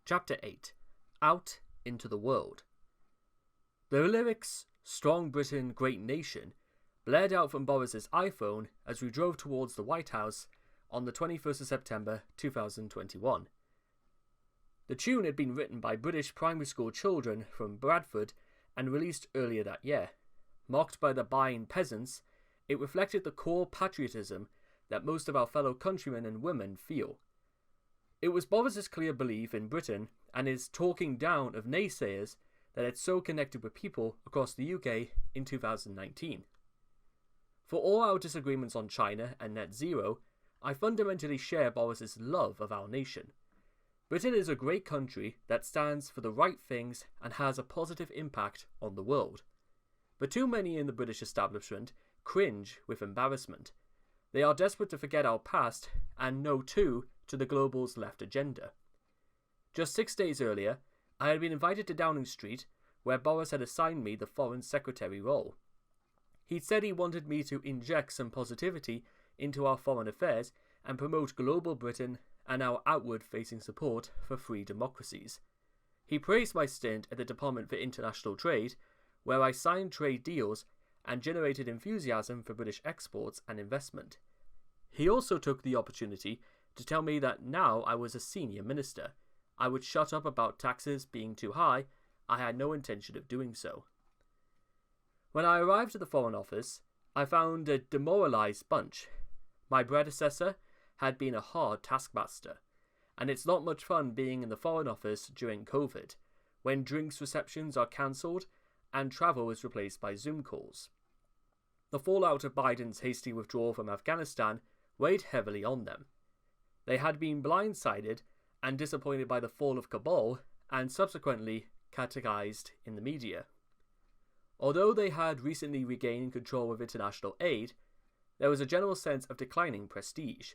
Chapter 8. Out into the World. The lyrics, "Strong Britain, Great Nation," blared out from Boris's iPhone as we drove towards the White House on the 21st of September 2021. The tune had been written by British primary school children from Bradford and released earlier that year. Mocked by the buying peasants, it reflected the core patriotism that most of our fellow countrymen and women feel. It was Boris's clear belief in Britain and his talking down of naysayers that had so connected with people across the UK in 2019. For all our disagreements on China and net zero, I fundamentally share Boris's love of our nation. Britain is a great country that stands for the right things and has a positive impact on the world. But too many in the British establishment cringe with embarrassment. They are desperate to forget our past and no to the global's left agenda. Just 6 days earlier, I had been invited to Downing Street, where Boris had assigned me the Foreign Secretary role. He'd said he wanted me to inject some positivity into our foreign affairs and promote global Britain and our outward-facing support for free democracies. He praised my stint at the Department for International Trade, where I signed trade deals and generated enthusiasm for British exports and investment. He also took the opportunity to tell me that now I was a senior minister, I would shut up about taxes being too high. I had no intention of doing so. When I arrived at the Foreign Office, I found a demoralised bunch. My predecessor had been a hard taskmaster, and it's not much fun being in the Foreign Office during COVID, when drinks receptions are cancelled and travel is replaced by Zoom calls. The fallout of Biden's hasty withdrawal from Afghanistan weighed heavily on them. They had been blindsided and disappointed by the fall of Kabul and subsequently catechized in the media. Although they had recently regained control of international aid, there was a general sense of declining prestige,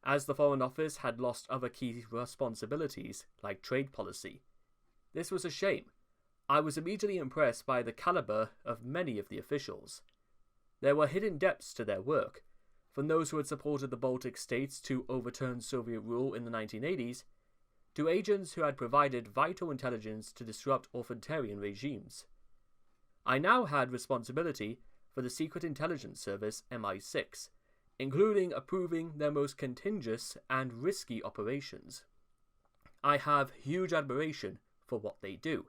as the Foreign Office had lost other key responsibilities like trade policy. This was a shame. I was immediately impressed by the caliber of many of the officials. There were hidden depths to their work, from those who had supported the Baltic states to overturn Soviet rule in the 1980s, to agents who had provided vital intelligence to disrupt authoritarian regimes. I now had responsibility for the Secret Intelligence Service MI6, including approving their most contagious and risky operations. I have huge admiration for what they do.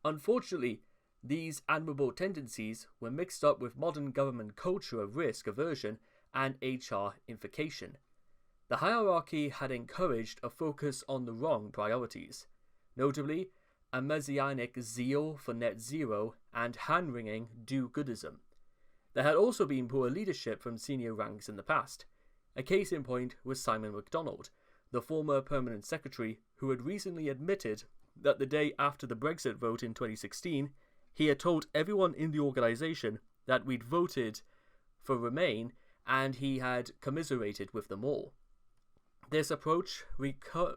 Unfortunately, these admirable tendencies were mixed up with modern government culture of risk aversion and HR infication. The hierarchy had encouraged a focus on the wrong priorities, notably a messianic zeal for net zero and hand-wringing do-goodism. There had also been poor leadership from senior ranks in the past. A case in point was Simon MacDonald, the former permanent secretary who had recently admitted that the day after the Brexit vote in 2016, he had told everyone in the organisation that we'd voted for Remain and he had commiserated with them all. This approach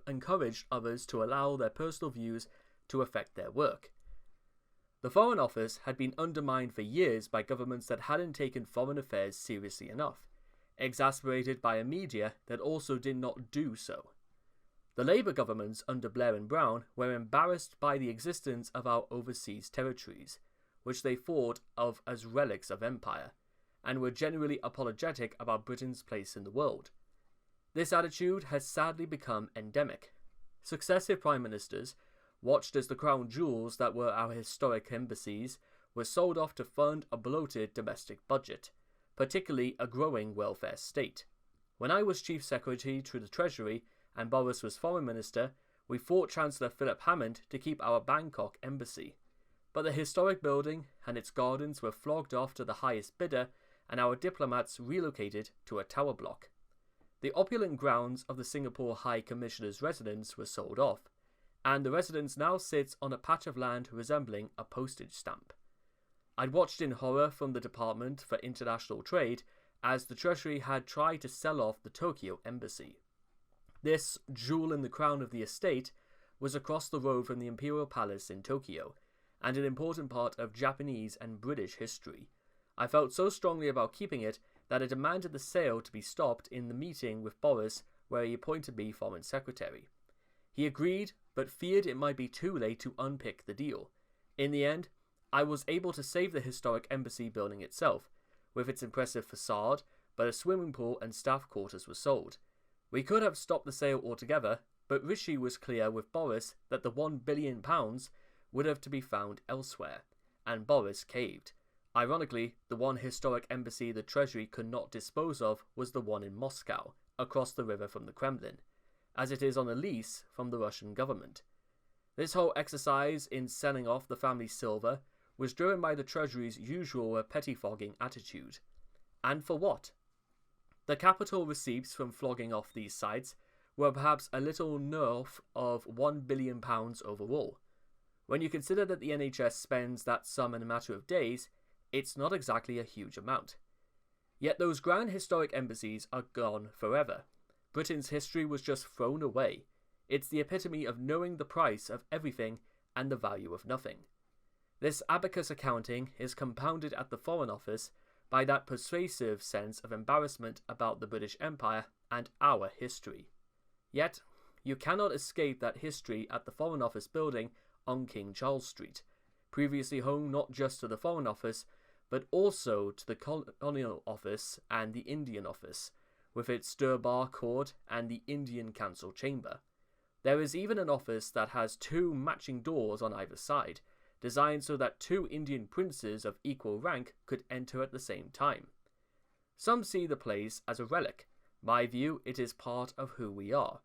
encouraged others to allow their personal views to affect their work. The Foreign Office had been undermined for years by governments that hadn't taken foreign affairs seriously enough, exasperated by a media that also did not do so. The Labour governments under Blair and Brown were embarrassed by the existence of our overseas territories, which they thought of as relics of empire, and were generally apologetic about Britain's place in the world. This attitude has sadly become endemic. Successive prime ministers watched as the crown jewels that were our historic embassies were sold off to fund a bloated domestic budget, particularly a growing welfare state. When I was Chief Secretary to the Treasury and Boris was Foreign Minister, we fought Chancellor Philip Hammond to keep our Bangkok embassy. But the historic building and its gardens were flogged off to the highest bidder, and our diplomats relocated to a tower block. The opulent grounds of the Singapore High Commissioner's residence were sold off, and the residence now sits on a patch of land resembling a postage stamp. I'd watched in horror from the Department for International Trade as the Treasury had tried to sell off the Tokyo embassy. This jewel in the crown of the estate was across the road from the Imperial Palace in Tokyo, and an important part of Japanese and British history. I felt so strongly about keeping it that I demanded the sale to be stopped in the meeting with Boris where he appointed me Foreign Secretary. He agreed, but feared it might be too late to unpick the deal. In the end, I was able to save the historic embassy building itself, with its impressive facade, but a swimming pool and staff quarters were sold. We could have stopped the sale altogether, but Rishi was clear with Boris that the £1 billion would have to be found elsewhere, and Boris caved. Ironically, the one historic embassy the Treasury could not dispose of was the one in Moscow, across the river from the Kremlin, as it is on a lease from the Russian government. This whole exercise in selling off the family silver was driven by the Treasury's usual pettifogging attitude. And for what? The capital receipts from flogging off these sites were perhaps a little north of £1 billion overall. When you consider that the NHS spends that sum in a matter of days, it's not exactly a huge amount. Yet those grand historic embassies are gone forever. Britain's history was just thrown away. It's the epitome of knowing the price of everything and the value of nothing. This abacus accounting is compounded at the Foreign Office by that persuasive sense of embarrassment about the British Empire and our history. Yet, you cannot escape that history at the Foreign Office building on King Charles Street, previously home not just to the Foreign Office, but also to the Colonial Office and the Indian Office, with its Durbar Court and the Indian Council Chamber. There is even an office that has 2 matching doors on either side, designed so that 2 Indian princes of equal rank could enter at the same time. Some see the place as a relic. My view, it is part of who we are.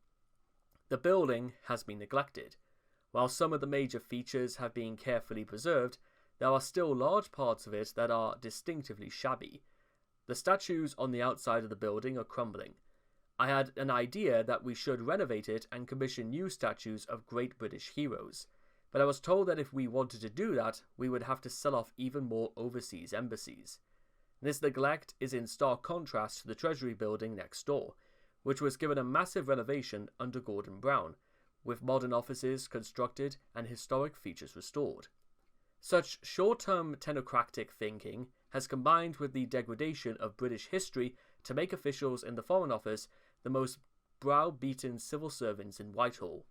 The building has been neglected. While some of the major features have been carefully preserved, there are still large parts of it that are distinctively shabby. The statues on the outside of the building are crumbling. I had an idea that we should renovate it and commission new statues of great British heroes, but I was told that if we wanted to do that, we would have to sell off even more overseas embassies. This neglect is in stark contrast to the Treasury building next door, which was given a massive renovation under Gordon Brown, with modern offices constructed and historic features restored. Such short-term technocratic thinking has combined with the degradation of British history to make officials in the Foreign Office the most brow-beaten civil servants in Whitehall.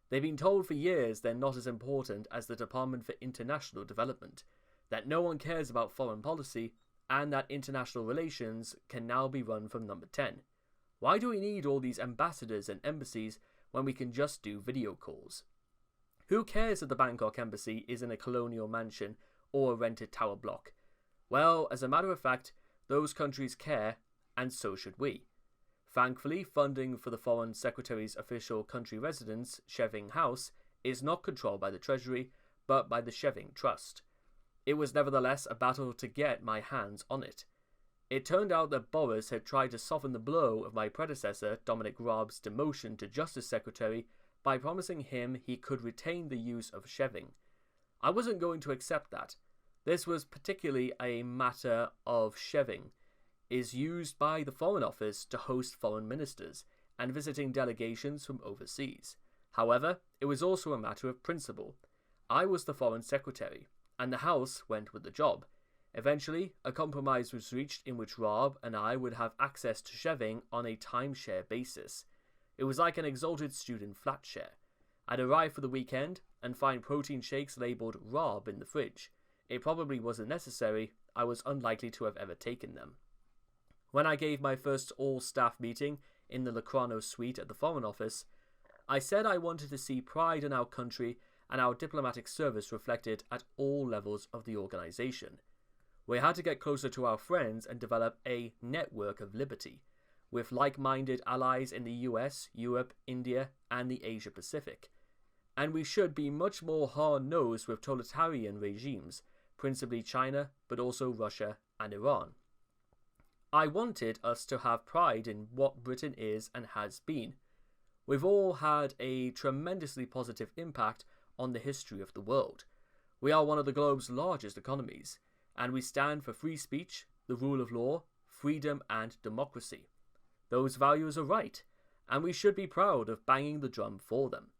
They've been told for years they're not as important as the Department for International Development, that no one cares about foreign policy, and that international relations can now be run from number 10. Why do we need all these ambassadors and embassies when we can just do video calls? Who cares if the Bangkok embassy is in a colonial mansion or a rented tower block? Well, as a matter of fact, those countries care, and so should we. Thankfully, funding for the Foreign Secretary's official country residence, Sheving House, is not controlled by the Treasury, but by the Sheving Trust. It was nevertheless a battle to get my hands on it. It turned out that Boris had tried to soften the blow of my predecessor, Dominic Raab's demotion to Justice Secretary, by promising him he could retain the use of Sheving. I wasn't going to accept that. This was particularly a matter of Sheving is used by the Foreign Office to host foreign ministers and visiting delegations from overseas. However, it was also a matter of principle. I was the Foreign Secretary, and the House went with the job. Eventually, a compromise was reached in which Raab and I would have access to Sheving on a timeshare basis. It was like an exalted student flat share. I'd arrive for the weekend and find protein shakes labelled Raab in the fridge. It probably wasn't necessary. I was unlikely to have ever taken them. When I gave my first all-staff meeting in the Locrano suite at the Foreign Office, I said I wanted to see pride in our country and our diplomatic service reflected at all levels of the organisation. We had to get closer to our friends and develop a network of liberty, with like-minded allies in the US, Europe, India, and the Asia Pacific. And we should be much more hard-nosed with totalitarian regimes, principally China, but also Russia and Iran. I wanted us to have pride in what Britain is and has been. We've all had a tremendously positive impact on the history of the world. We are one of the globe's largest economies, and we stand for free speech, the rule of law, freedom, and democracy. Those values are right, and we should be proud of banging the drum for them.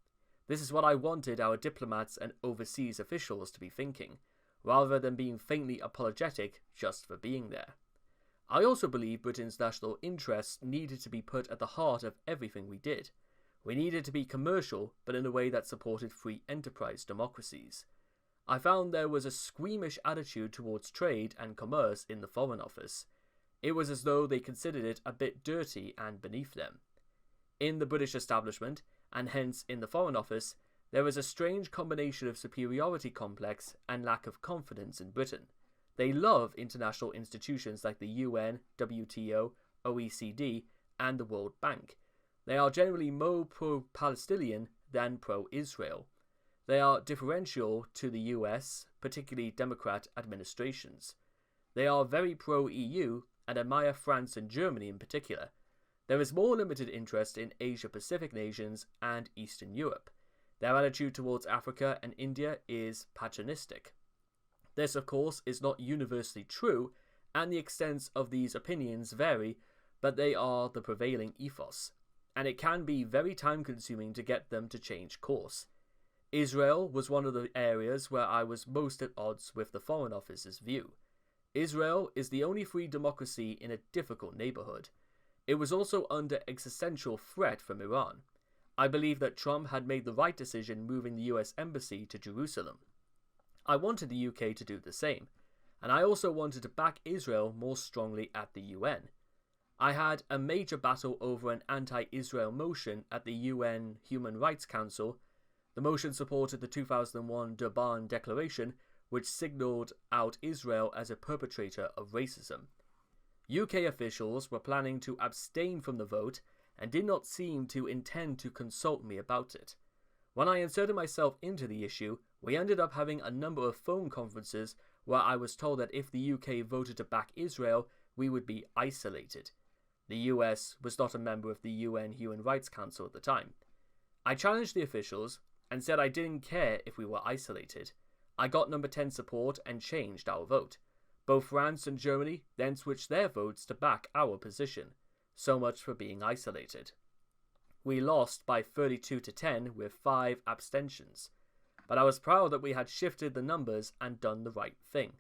This is what I wanted our diplomats and overseas officials to be thinking, rather than being faintly apologetic just for being there. I also believe Britain's national interests needed to be put at the heart of everything we did. We needed to be commercial, but in a way that supported free enterprise democracies. I found there was a squeamish attitude towards trade and commerce in the Foreign Office. It was as though they considered it a bit dirty and beneath them. In the British establishment, and hence in the Foreign Office, there was a strange combination of superiority complex and lack of confidence in Britain. They love international institutions like the UN, WTO, OECD, and the World Bank. They are generally more pro-Palestinian than pro-Israel. They are differential to the US, particularly Democrat administrations. They are very pro-EU and admire France and Germany in particular. There is more limited interest in Asia-Pacific nations and Eastern Europe. Their attitude towards Africa and India is patronistic. This, of course, is not universally true, and the extents of these opinions vary, but they are the prevailing ethos, and it can be very time-consuming to get them to change course. Israel was one of the areas where I was most at odds with the Foreign Office's view. Israel is the only free democracy in a difficult neighborhood. It was also under existential threat from Iran. I believe that Trump had made the right decision moving the US Embassy to Jerusalem. I wanted the UK to do the same, and I also wanted to back Israel more strongly at the UN. I had a major battle over an anti-Israel motion at the UN Human Rights Council. The motion supported the 2001 Durban Declaration, which signalled out Israel as a perpetrator of racism. UK officials were planning to abstain from the vote and did not seem to intend to consult me about it. When I inserted myself into the issue, we ended up having a number of phone conferences where I was told that if the UK voted to back Israel, we would be isolated. The US was not a member of the UN Human Rights Council at the time. I challenged the officials and said I didn't care if we were isolated. I got number 10 support and changed our vote. Both France and Germany then switched their votes to back our position. So much for being isolated. We lost by 32-10 with 5 abstentions, but I was proud that we had shifted the numbers and done the right thing.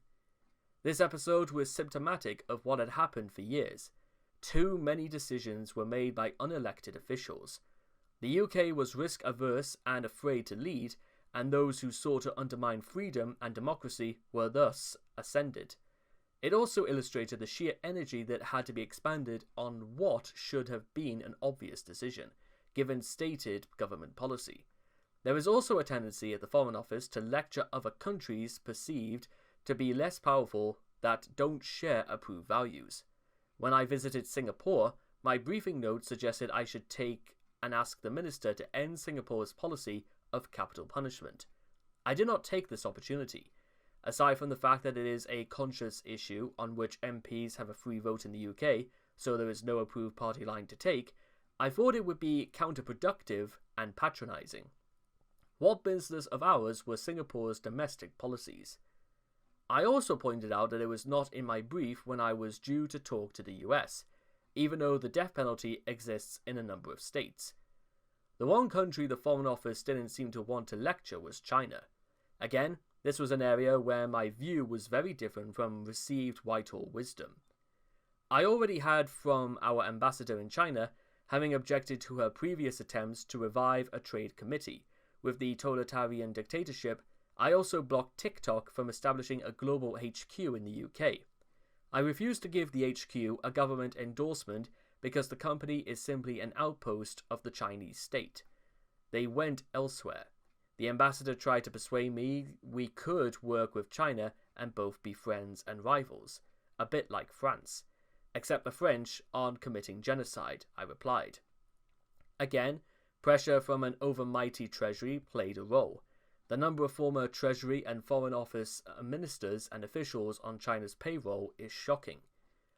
This episode was symptomatic of what had happened for years. Too many decisions were made by unelected officials. The UK was risk-averse and afraid to lead, and those who sought to undermine freedom and democracy were thus ascended. It also illustrated the sheer energy that had to be expended on what should have been an obvious decision, given stated government policy. There is also a tendency at the Foreign Office to lecture other countries perceived to be less powerful that don't share approved values. When I visited Singapore, my briefing note suggested I should take and ask the minister to end Singapore's policy of capital punishment. I did not take this opportunity. Aside from the fact that it is a conscious issue on which MPs have a free vote in the UK, so there is no approved party line to take, I thought it would be counterproductive and patronising. What business of ours were Singapore's domestic policies? I also pointed out that it was not in my brief when I was due to talk to the US, even though the death penalty exists in a number of states. The one country the Foreign Office didn't seem to want to lecture was China. Again, this was an area where my view was very different from received Whitehall wisdom. I already had from our ambassador in China, having objected to her previous attempts to revive a trade committee. With the totalitarian dictatorship, I also blocked TikTok from establishing a global HQ in the UK. I refused to give the HQ a government endorsement because the company is simply an outpost of the Chinese state. They went elsewhere. The ambassador tried to persuade me we could work with China and both be friends and rivals, a bit like France. Except the French aren't committing genocide, I replied. Again, pressure from an overmighty treasury played a role. The number of former Treasury and Foreign Office ministers and officials on China's payroll is shocking.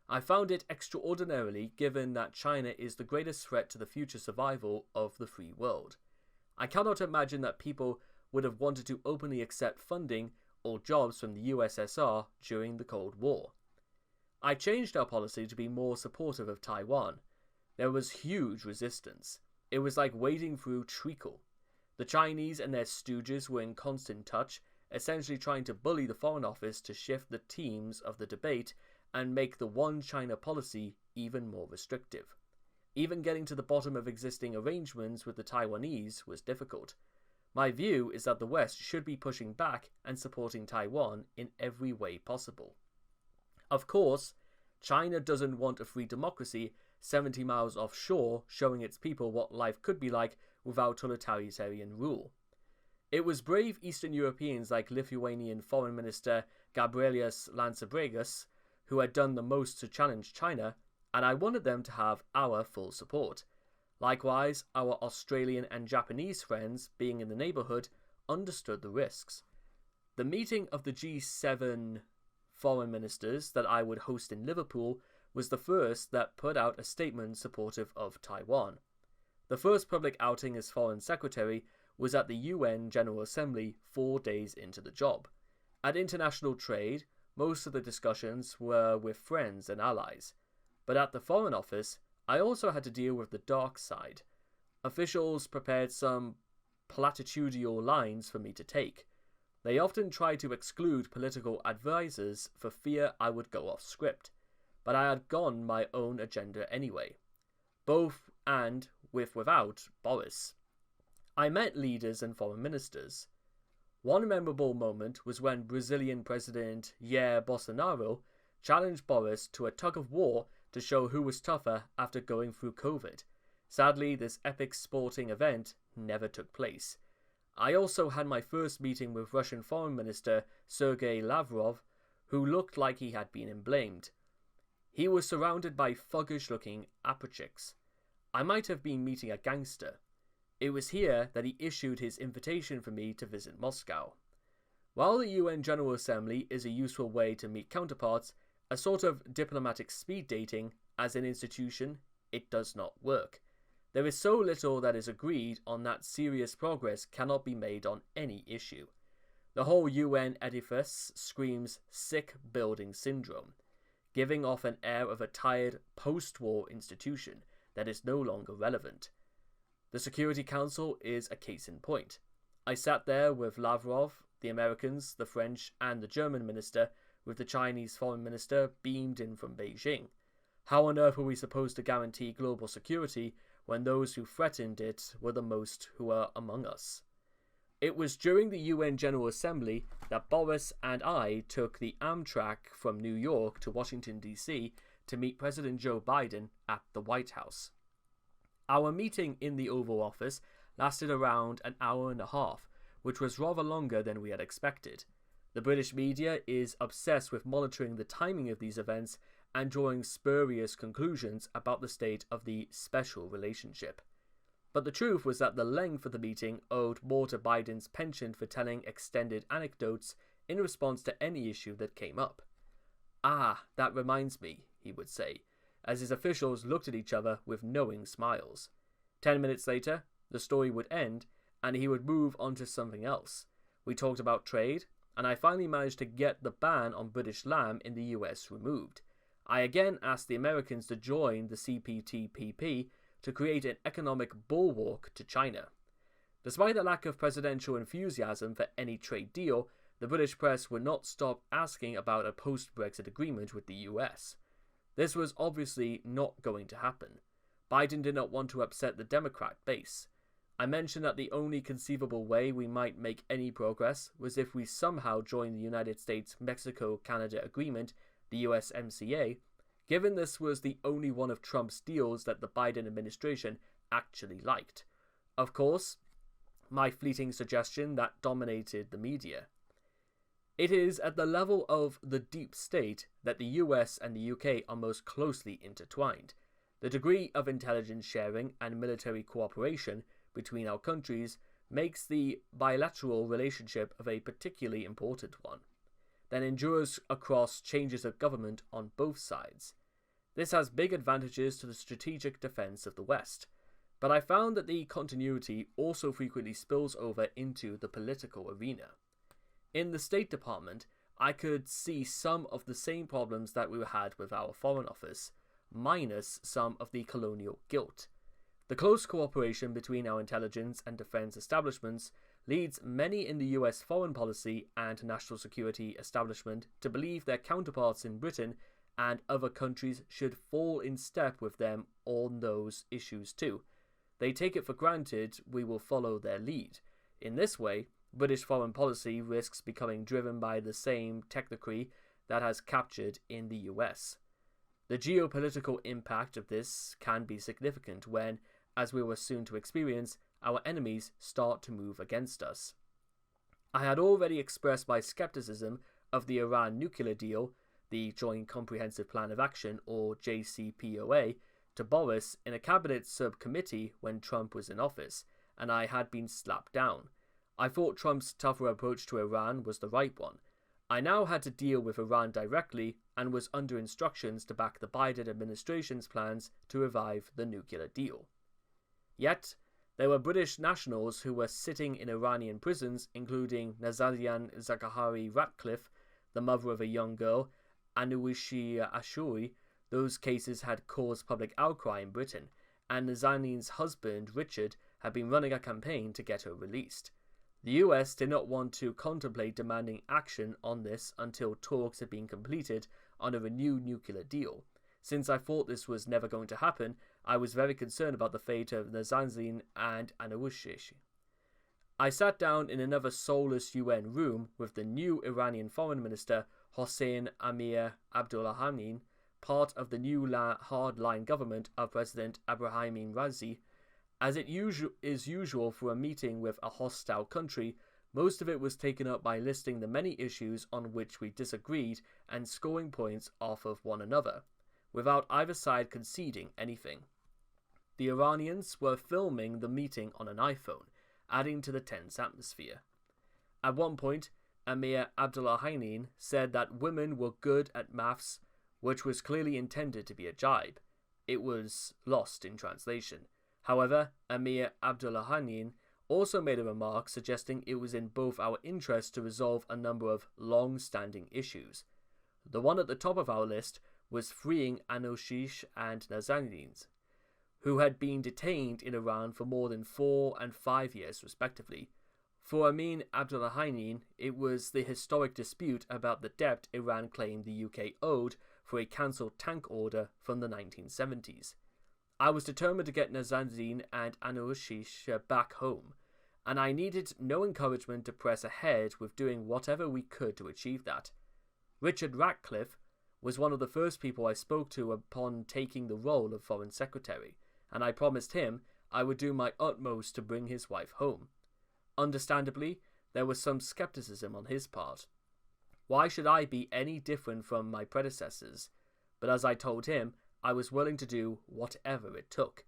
I found it extraordinarily given that China is the greatest threat to the future survival of the free world. I cannot imagine that people would have wanted to openly accept funding or jobs from the USSR during the Cold War. I changed our policy to be more supportive of Taiwan. There was huge resistance. It was like wading through treacle. The Chinese and their stooges were in constant touch, essentially trying to bully the Foreign Office to shift the themes of the debate and make the One China policy even more restrictive. Even getting to the bottom of existing arrangements with the Taiwanese was difficult. My view is that the West should be pushing back and supporting Taiwan in every way possible. Of course, China doesn't want a free democracy 70 miles offshore showing its people what life could be like without totalitarian rule. It was brave Eastern Europeans like Lithuanian Foreign Minister Gabrielius Landsbergis who had done the most to challenge China, and I wanted them to have our full support. Likewise, our Australian and Japanese friends, being in the neighbourhood, understood the risks. The meeting of the G7 foreign ministers that I would host in Liverpool was the first that put out a statement supportive of Taiwan. The first public outing as Foreign Secretary was at the UN General Assembly 4 days into the job. At international trade, most of the discussions were with friends and allies. But at the Foreign Office, I also had to deal with the dark side. Officials prepared some platitudinal lines for me to take. They often tried to exclude political advisors for fear I would go off script, but I had gone my own agenda anyway, both and without Boris. I met leaders and foreign ministers. One memorable moment was when Brazilian President Jair Bolsonaro challenged Boris to a tug of war to show who was tougher after going through COVID. Sadly, this epic sporting event never took place. I also had my first meeting with Russian Foreign Minister Sergei Lavrov, who looked like he had been blamed. He was surrounded by thuggish-looking apachiks. I might have been meeting a gangster. It was here that he issued his invitation for me to visit Moscow. While the UN General Assembly is a useful way to meet counterparts, a sort of diplomatic speed dating, as an institution, it does not work. There is so little that is agreed on that serious progress cannot be made on any issue. The whole UN edifice screams sick building syndrome, giving off an air of a tired post-war institution that is no longer relevant. The Security Council is a case in point. I sat there with Lavrov, the Americans, the French, and the German minister, with the Chinese foreign minister beamed in from Beijing. How on earth were we supposed to guarantee global security when those who threatened it were the most who were among us? It was during the UN General Assembly that Boris and I took the Amtrak from New York to Washington, D.C. to meet President Joe Biden at the White House. Our meeting in the Oval Office lasted around an hour and a half, which was rather longer than we had expected. The British media is obsessed with monitoring the timing of these events and drawing spurious conclusions about the state of the special relationship. But the truth was that the length of the meeting owed more to Biden's penchant for telling extended anecdotes in response to any issue that came up. "Ah, that reminds me," he would say, as his officials looked at each other with knowing smiles. 10 minutes later, the story would end, and he would move on to something else. We talked about trade, and I finally managed to get the ban on British lamb in the US removed. I again asked the Americans to join the CPTPP to create an economic bulwark to China. Despite the lack of presidential enthusiasm for any trade deal, the British press would not stop asking about a post-Brexit agreement with the US. This was obviously not going to happen. Biden did not want to upset the Democrat base. I mentioned that the only conceivable way we might make any progress was if we somehow joined the United States-Mexico-Canada Agreement, the USMCA, given this was the only one of Trump's deals that the Biden administration actually liked. Of course, my fleeting suggestion that dominated the media. It is at the level of the deep state that the US and the UK are most closely intertwined. The degree of intelligence sharing and military cooperation between our countries makes the bilateral relationship of a particularly important one, that endures across changes of government on both sides. This has big advantages to the strategic defense of the West, but I found that the continuity also frequently spills over into the political arena. In the State Department, I could see some of the same problems that we had with our Foreign Office, minus some of the colonial guilt. The close cooperation between our intelligence and defense establishments leads many in the US foreign policy and national security establishment to believe their counterparts in Britain and other countries should fall in step with them on those issues too. They take it for granted we will follow their lead. In this way, British foreign policy risks becoming driven by the same technocracy that has captured in the US. The geopolitical impact of this can be significant when, as we were soon to experience, our enemies start to move against us. I had already expressed my skepticism of the Iran nuclear deal, the Joint Comprehensive Plan of Action, or JCPOA, to Boris in a cabinet subcommittee when Trump was in office, and I had been slapped down. I thought Trump's tougher approach to Iran was the right one. I now had to deal with Iran directly and was under instructions to back the Biden administration's plans to revive the nuclear deal. Yet, there were British nationals who were sitting in Iranian prisons, including Nazanin Zaghari Ratcliffe, the mother of a young girl, Anguish Ashuri. Those cases had caused public outcry in Britain, and Nazanin's husband, Richard, had been running a campaign to get her released. The US did not want to contemplate demanding action on this until talks had been completed on a renewed nuclear deal. Since I thought this was never going to happen, I was very concerned about the fate of Nazanin and Anousheh. I sat down in another soulless UN room with the new Iranian Foreign Minister Hossein Amir Abdullahian, part of the new hardline government of President Ebrahim Raisi. As it is usual for a meeting with a hostile country, most of it was taken up by listing the many issues on which we disagreed and scoring points off of one another, without either side conceding anything. The Iranians were filming the meeting on an iPhone, adding to the tense atmosphere. At one point, Amir Abdullahian said that women were good at maths, which was clearly intended to be a jibe. It was lost in translation. However, Amir Abdullahian also made a remark suggesting it was in both our interests to resolve a number of long-standing issues. The one at the top of our list was freeing Anousheh and Nazanin, who had been detained in Iran for more than 4 and 5 years respectively. For Amir Abdullahian, it was the historic dispute about the debt Iran claimed the UK owed for a cancelled tank order from the 1970s. I was determined to get Nazanin and Anousheh back home, and I needed no encouragement to press ahead with doing whatever we could to achieve that. Richard Ratcliffe was one of the first people I spoke to upon taking the role of Foreign Secretary, and I promised him I would do my utmost to bring his wife home. Understandably, there was some skepticism on his part. Why should I be any different from my predecessors? But as I told him, I was willing to do whatever it took.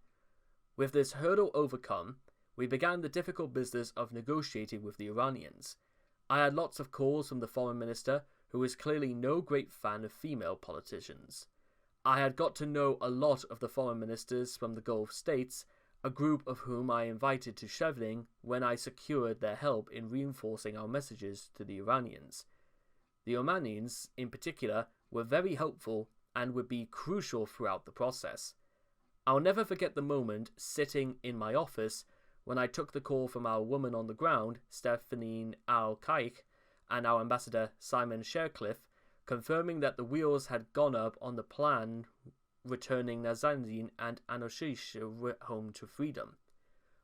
With this hurdle overcome, we began the difficult business of negotiating with the Iranians. I had lots of calls from the foreign minister, who was clearly no great fan of female politicians. I had got to know a lot of the foreign ministers from the Gulf states, a group of whom I invited to Shevling when I secured their help in reinforcing our messages to the Iranians. The Omanians, in particular, were very helpful and would be crucial throughout the process. I'll never forget the moment sitting in my office when I took the call from our woman on the ground, Stephanie Al-Kaik, and our ambassador, Simon Shercliffe, confirming that the wheels had gone up on the plan returning Nazanin and Anousheh home to freedom.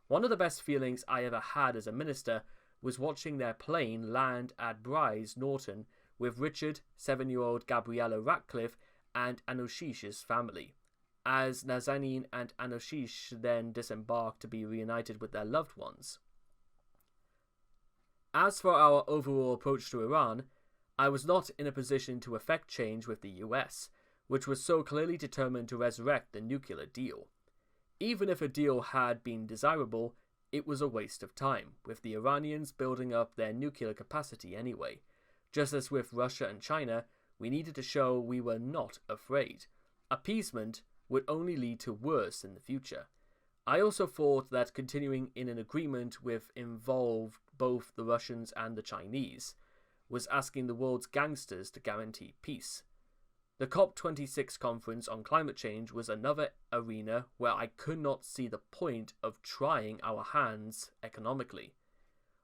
One of the best feelings I ever had as a minister was watching their plane land at Bryce Norton with Richard, 7-year-old Gabriella Ratcliffe, and Anousheh's family. As Nazanin and Anousheh then disembarked to be reunited with their loved ones. As for our overall approach to Iran, I was not in a position to effect change with the US, which was so clearly determined to resurrect the nuclear deal. Even if a deal had been desirable, it was a waste of time, with the Iranians building up their nuclear capacity anyway. Just as with Russia and China, we needed to show we were not afraid. Appeasement would only lead to worse in the future. I also thought that continuing in an agreement with involved both the Russians and the Chinese was asking the world's gangsters to guarantee peace. The COP26 conference on climate change was another arena where I could not see the point of trying our hands economically.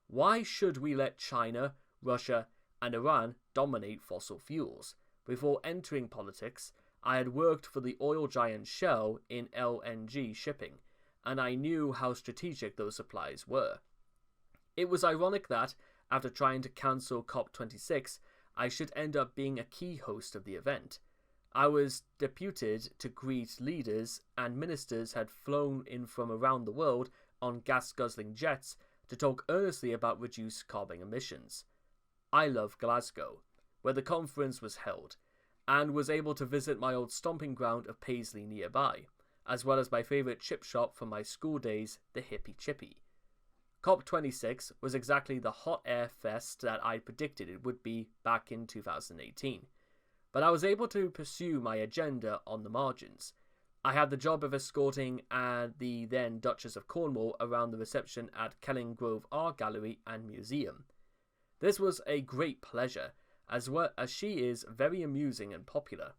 Why should we let China, Russia, and Iran dominate fossil fuels? Before entering politics, I had worked for the oil giant Shell in LNG shipping, and I knew how strategic those supplies were. It was ironic that, after trying to cancel COP26, I should end up being a key host of the event. I was deputed to greet leaders, and ministers had flown in from around the world on gas-guzzling jets to talk earnestly about reduced carbon emissions. I love Glasgow, where the conference was held, and was able to visit my old stomping ground of Paisley nearby, as well as my favourite chip shop from my school days, the Hippie Chippy. COP26 was exactly the hot air fest that I predicted it would be back in 2018, but I was able to pursue my agenda on the margins. I had the job of escorting the then Duchess of Cornwall around the reception at Kellingrove Art Gallery and Museum. This was a great pleasure, as well as she is very amusing and popular,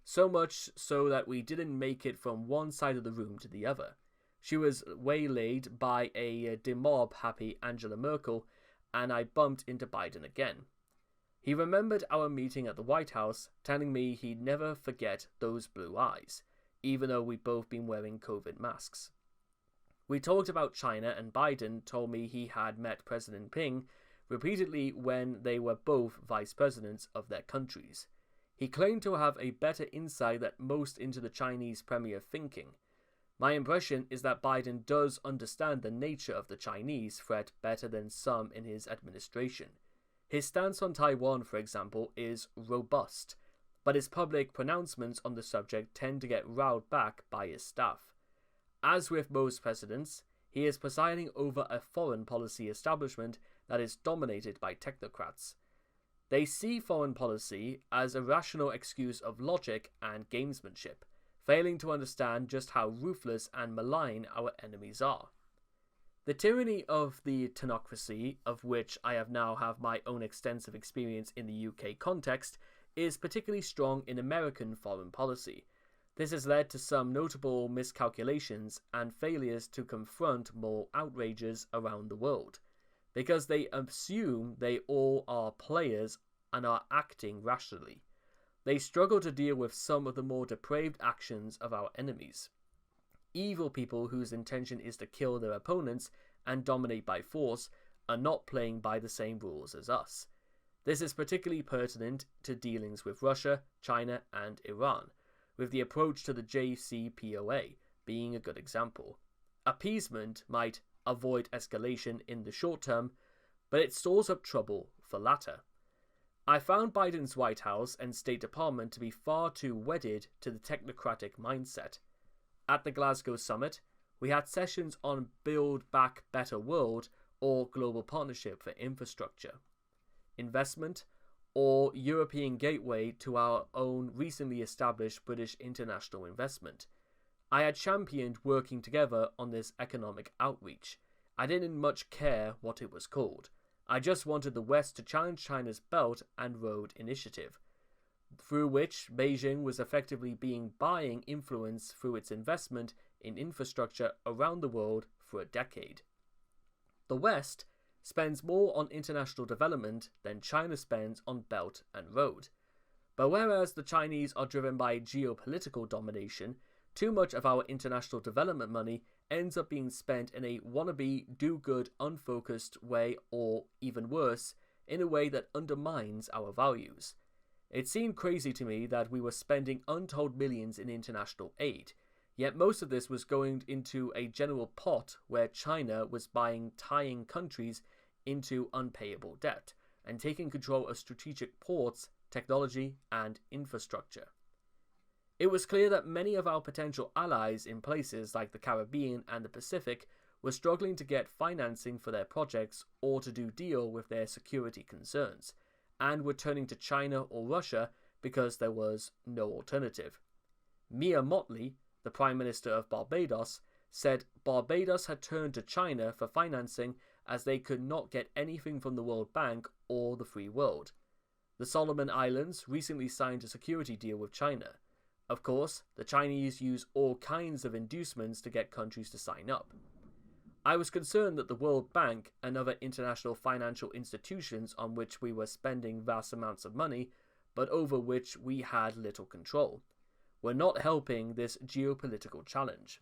so much so that we didn't make it from one side of the room to the other. She was waylaid by a demob-happy Angela Merkel, and I bumped into Biden again. He remembered our meeting at the White House, telling me he'd never forget those blue eyes, even though we'd both been wearing COVID masks. We talked about China, and Biden told me he had met President Ping repeatedly when they were both vice presidents of their countries. He claimed to have a better insight than most into the Chinese premier thinking. My impression is that Biden does understand the nature of the Chinese threat better than some in his administration. His stance on Taiwan, for example, is robust, but his public pronouncements on the subject tend to get riled back by his staff. As with most presidents, he is presiding over a foreign policy establishment that is dominated by technocrats. They see foreign policy as a rational excuse of logic and gamesmanship, failing to understand just how ruthless and malign our enemies are. The tyranny of the technocracy, of which I now have my own extensive experience in the UK context, is particularly strong in American foreign policy. This has led to some notable miscalculations and failures to confront moral outrages around the world, because they assume they all are players and are acting rationally. They struggle to deal with some of the more depraved actions of our enemies. Evil people whose intention is to kill their opponents and dominate by force are not playing by the same rules as us. This is particularly pertinent to dealings with Russia, China, and Iran, with the approach to the JCPOA being a good example. Appeasement might avoid escalation in the short term, but it stores up trouble for latter. I found Biden's White House and State Department to be far too wedded to the technocratic mindset. At the Glasgow Summit, we had sessions on Build Back Better World or Global Partnership for Infrastructure, Investment, or European Gateway to our own recently established British International Investment. I had championed working together on this economic outreach. I didn't much care what it was called. I just wanted the West to challenge China's Belt and Road Initiative, through which Beijing was effectively buying influence through its investment in infrastructure around the world for a decade. The West spends more on international development than China spends on Belt and Road. But whereas the Chinese are driven by geopolitical domination, too much of our international development money ends up being spent in a wannabe, do-good, unfocused way, or, even worse, in a way that undermines our values. It seemed crazy to me that we were spending untold millions in international aid, yet most of this was going into a general pot where China was tying countries into unpayable debt and taking control of strategic ports, technology, and infrastructure. It was clear that many of our potential allies in places like the Caribbean and the Pacific were struggling to get financing for their projects or to deal with their security concerns, and were turning to China or Russia because there was no alternative. Mia Mottley, the Prime Minister of Barbados, said Barbados had turned to China for financing as they could not get anything from the World Bank or the free world. The Solomon Islands recently signed a security deal with China. Of course, the Chinese use all kinds of inducements to get countries to sign up. I was concerned that the World Bank and other international financial institutions on which we were spending vast amounts of money, but over which we had little control, were not helping this geopolitical challenge.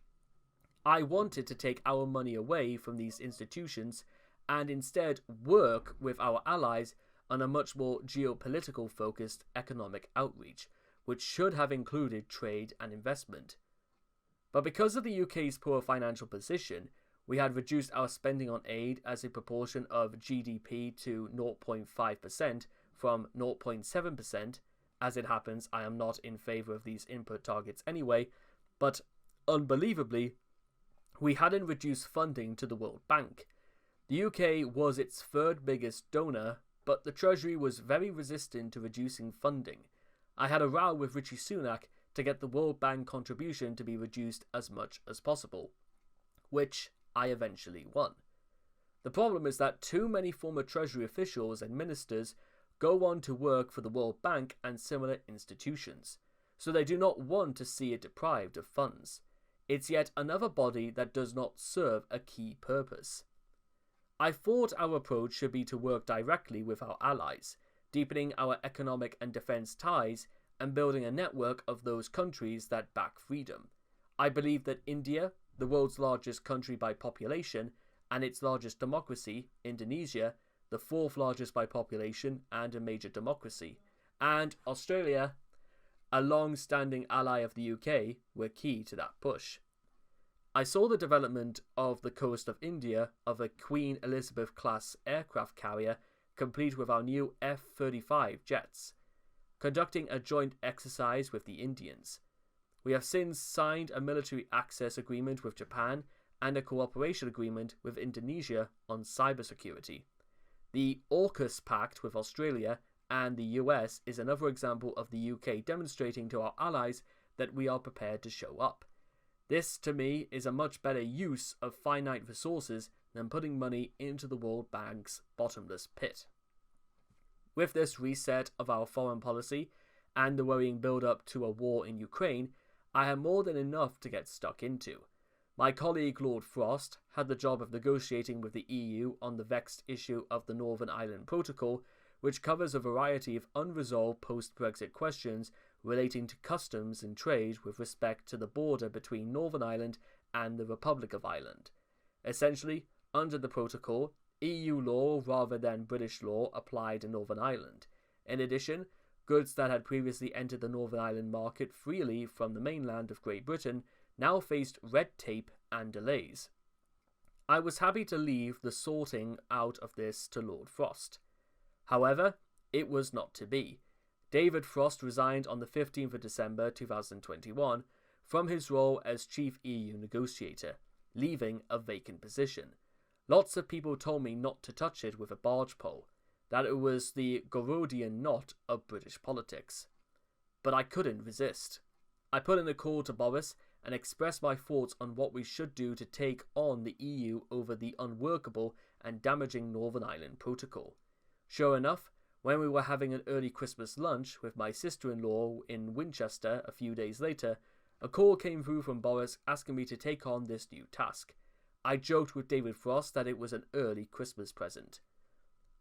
I wanted to take our money away from these institutions and instead work with our allies on a much more geopolitical focused economic outreach, which should have included trade and investment. But because of the UK's poor financial position, we had reduced our spending on aid as a proportion of GDP to 0.5% from 0.7%. As it happens, I am not in favour of these input targets anyway, but unbelievably, we hadn't reduced funding to the World Bank. The UK was its third biggest donor, but the Treasury was very resistant to reducing funding. I had a row with Rishi Sunak to get the World Bank contribution to be reduced as much as possible, which I eventually won. The problem is that too many former Treasury officials and ministers go on to work for the World Bank and similar institutions, so they do not want to see it deprived of funds. It's yet another body that does not serve a key purpose. I thought our approach should be to work directly with our allies, deepening our economic and defence ties and building a network of those countries that back freedom. I believe that India, the world's largest country by population, and its largest democracy, Indonesia, the fourth largest by population and a major democracy, and Australia, a long-standing ally of the UK, were key to that push. I saw the development of the coast of India of a Queen Elizabeth-class aircraft carrier complete with our new F-35 jets, conducting a joint exercise with the Indians. We have since signed a military access agreement with Japan and a cooperation agreement with Indonesia on cybersecurity. The AUKUS Pact with Australia and the US is another example of the UK demonstrating to our allies that we are prepared to show up. This, to me, is a much better use of finite resources than putting money into the World Bank's bottomless pit. With this reset of our foreign policy and the worrying build-up to a war in Ukraine, I had more than enough to get stuck into. My colleague Lord Frost had the job of negotiating with the EU on the vexed issue of the Northern Ireland Protocol, which covers a variety of unresolved post-Brexit questions relating to customs and trade with respect to the border between Northern Ireland and the Republic of Ireland. Essentially, under the protocol, EU law rather than British law applied in Northern Ireland. In addition, goods that had previously entered the Northern Ireland market freely from the mainland of Great Britain now faced red tape and delays. I was happy to leave the sorting out of this to Lord Frost. However, it was not to be. David Frost resigned on the 15th of December 2021 from his role as chief EU negotiator, leaving a vacant position. Lots of people told me not to touch it with a barge pole, that it was the Gorodian knot of British politics. But I couldn't resist. I put in a call to Boris and expressed my thoughts on what we should do to take on the EU over the unworkable and damaging Northern Ireland Protocol. Sure enough, when we were having an early Christmas lunch with my sister-in-law in Winchester a few days later, a call came through from Boris asking me to take on this new task. I joked with David Frost that it was an early Christmas present.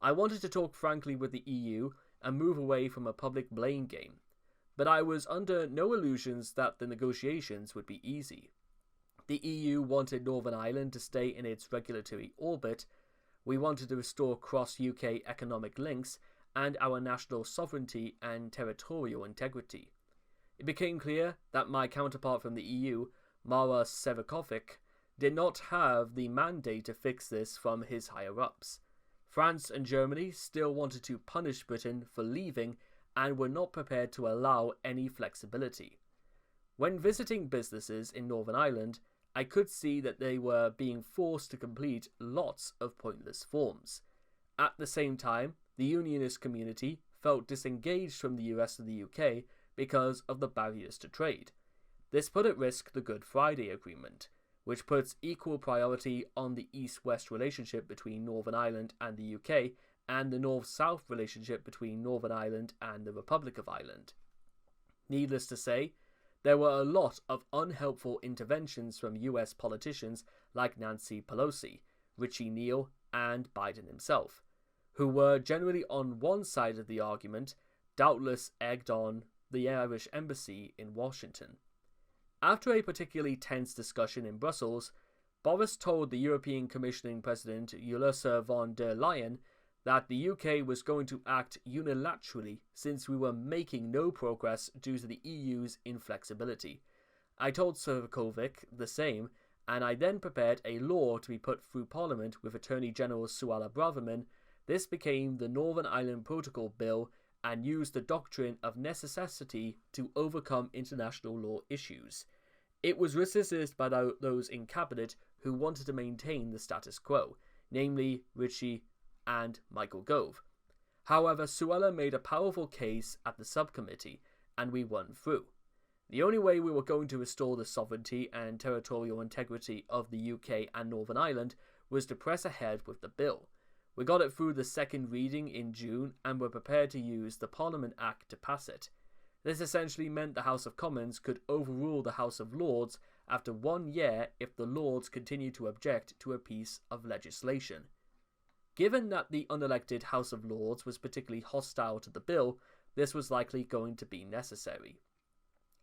I wanted to talk frankly with the EU and move away from a public blame game, but I was under no illusions that the negotiations would be easy. The EU wanted Northern Ireland to stay in its regulatory orbit. We wanted to restore cross-UK economic links and our national sovereignty and territorial integrity. It became clear that my counterpart from the EU, Maros Sefcovic, did not have the mandate to fix this from his higher-ups. France and Germany still wanted to punish Britain for leaving and were not prepared to allow any flexibility. When visiting businesses in Northern Ireland, I could see that they were being forced to complete lots of pointless forms. At the same time, the unionist community felt disengaged from the rest of the UK because of the barriers to trade. This put at risk the Good Friday Agreement, which puts equal priority on the East-West relationship between Northern Ireland and the UK and the North-South relationship between Northern Ireland and the Republic of Ireland. Needless to say, there were a lot of unhelpful interventions from US politicians like Nancy Pelosi, Richie Neal, and Biden himself, who were generally on one side of the argument, doubtless egged on the Irish embassy in Washington. After a particularly tense discussion in Brussels, Boris told the European Commissioning President Ursula von der Leyen that the UK was going to act unilaterally since we were making no progress due to the EU's inflexibility. I told Srkovic the same, and I then prepared a law to be put through Parliament with Attorney General Suella Braverman. This became the Northern Ireland Protocol Bill and used the doctrine of necessity to overcome international law issues. It was resisted by those in Cabinet who wanted to maintain the status quo, namely Ritchie and Michael Gove. However, Suella made a powerful case at the subcommittee, and we won through. The only way we were going to restore the sovereignty and territorial integrity of the UK and Northern Ireland was to press ahead with the bill. We got it through the second reading in June and were prepared to use the Parliament Act to pass it. This essentially meant the House of Commons could overrule the House of Lords after 1 year if the Lords continued to object to a piece of legislation. Given that the unelected House of Lords was particularly hostile to the bill, this was likely going to be necessary.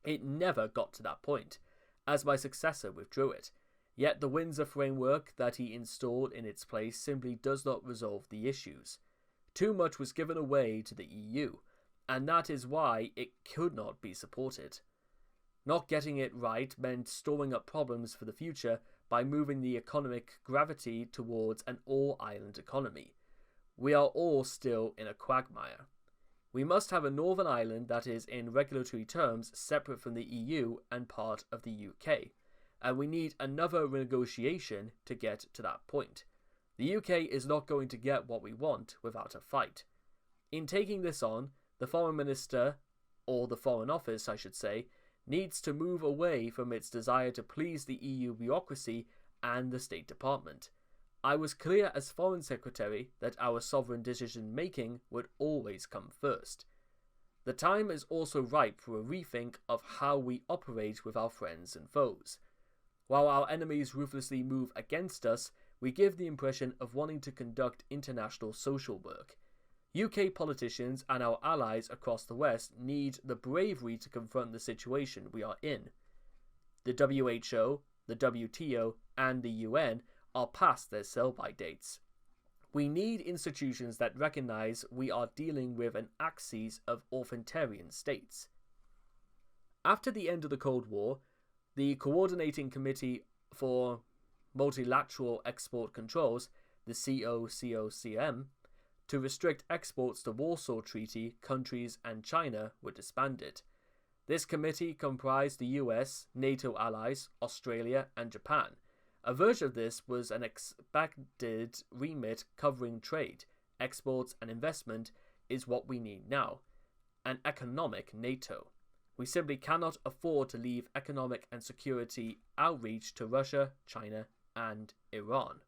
It never got to that point, as my successor withdrew it, yet the Windsor framework that he installed in its place simply does not resolve the issues. Too much was given away to the EU, and that is why it could not be supported. Not getting it right meant storing up problems for the future by moving the economic gravity towards an all-island economy. We are all still in a quagmire. We must have a Northern Ireland that is in regulatory terms separate from the EU and part of the UK, and we need another renegotiation to get to that point. The UK is not going to get what we want without a fight. In taking this on, the Foreign Minister, or the Foreign Office I should say, needs to move away from its desire to please the EU bureaucracy and the State Department. I was clear as Foreign Secretary that our sovereign decision-making would always come first. The time is also ripe for a rethink of how we operate with our friends and foes. While our enemies ruthlessly move against us, we give the impression of wanting to conduct international social work. UK politicians and our allies across the West need the bravery to confront the situation we are in. The WHO, the WTO, and the UN are past their sell-by dates. We need institutions that recognize we are dealing with an axis of authoritarian states. After the end of the Cold War, the Coordinating Committee for Multilateral Export Controls, the COCOCM, to restrict exports to Warsaw Treaty countries and China were disbanded. This committee comprised the US, NATO allies, Australia, and Japan. A version of this was an expanded remit covering trade, exports, and investment is what we need now. An economic NATO. We simply cannot afford to leave economic and security outreach to Russia, China, and Iran.